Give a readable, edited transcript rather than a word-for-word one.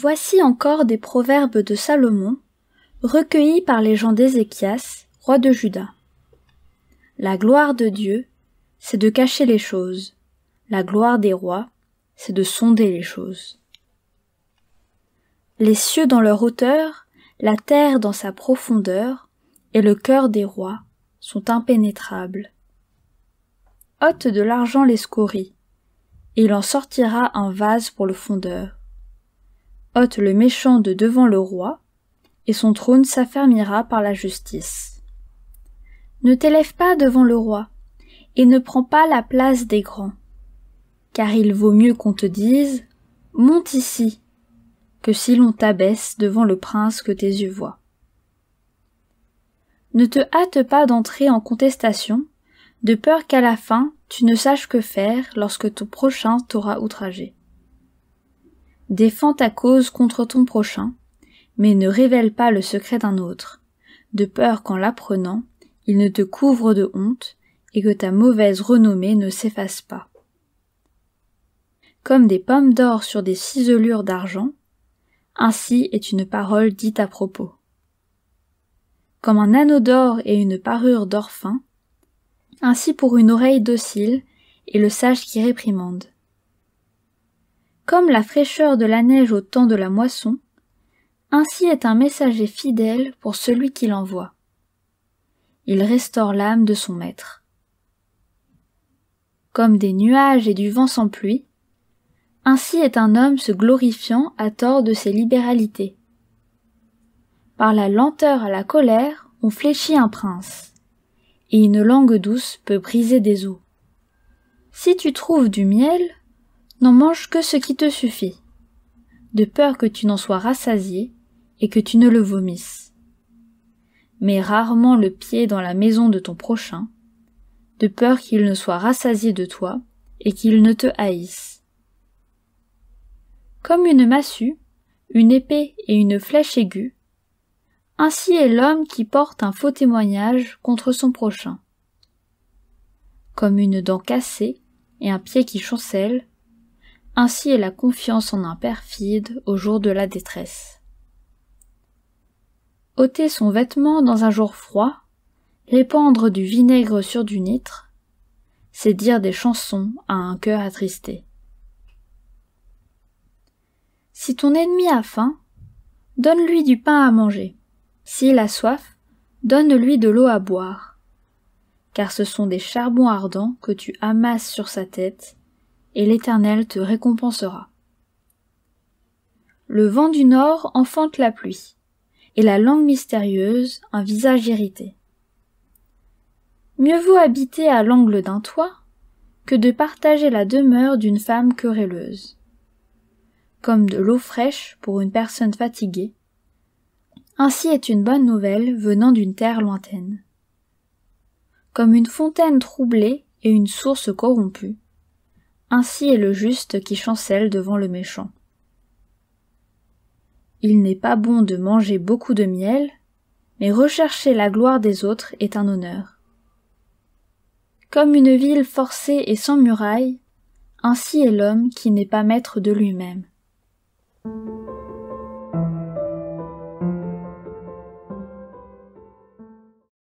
Voici encore des proverbes de Salomon, recueillis par les gens d'Ézéchias, roi de Juda. La gloire de Dieu, c'est de cacher les choses. La gloire des rois, c'est de sonder les choses. Les cieux dans leur hauteur, la terre dans sa profondeur, et le cœur des rois sont impénétrables. Ôte de l'argent les scories, et il en sortira un vase pour le fondeur. Ôte le méchant de devant le roi, et son trône s'affermira par la justice. Ne t'élève pas devant le roi, et ne prends pas la place des grands, car il vaut mieux qu'on te dise « Monte ici », que si l'on t'abaisse devant le prince que tes yeux voient. Ne te hâte pas d'entrer en contestation, de peur qu'à la fin tu ne saches que faire lorsque ton prochain t'aura outragé. Défends ta cause contre ton prochain, mais ne révèle pas le secret d'un autre, de peur qu'en l'apprenant, il ne te couvre de honte et que ta mauvaise renommée ne s'efface pas. Comme des pommes d'or sur des ciselures d'argent, ainsi est une parole dite à propos. Comme un anneau d'or et une parure d'or fin, ainsi pour une oreille docile et le sage qui réprimande. Comme la fraîcheur de la neige au temps de la moisson, ainsi est un messager fidèle pour celui qui l'envoie. Il restaure l'âme de son maître. Comme des nuages et du vent sans pluie, ainsi est un homme se glorifiant à tort de ses libéralités. Par la lenteur à la colère, on fléchit un prince, et une langue douce peut briser des os. Si tu trouves du miel, n'en mange que ce qui te suffit, de peur que tu n'en sois rassasié et que tu ne le vomisses. Mets rarement le pied dans la maison de ton prochain, de peur qu'il ne soit rassasié de toi et qu'il ne te haïsse. Comme une massue, une épée et une flèche aiguë, ainsi est l'homme qui porte un faux témoignage contre son prochain. Comme une dent cassée et un pied qui chancelle, ainsi est la confiance en un perfide au jour de la détresse. Ôter son vêtement dans un jour froid, répandre du vinaigre sur du nitre, c'est dire des chansons à un cœur attristé. Si ton ennemi a faim, donne-lui du pain à manger. S'il a soif, donne-lui de l'eau à boire. Car ce sont des charbons ardents que tu amasses sur sa tête, et l'Éternel te récompensera. Le vent du nord enfante la pluie, et la langue mystérieuse un visage irrité. Mieux vaut habiter à l'angle d'un toit que de partager la demeure d'une femme querelleuse. Comme de l'eau fraîche pour une personne fatiguée, ainsi est une bonne nouvelle venant d'une terre lointaine. Comme une fontaine troublée et une source corrompue, ainsi est le juste qui chancelle devant le méchant. Il n'est pas bon de manger beaucoup de miel, mais rechercher la gloire des autres est un honneur. Comme une ville forcée et sans murailles, ainsi est l'homme qui n'est pas maître de lui-même.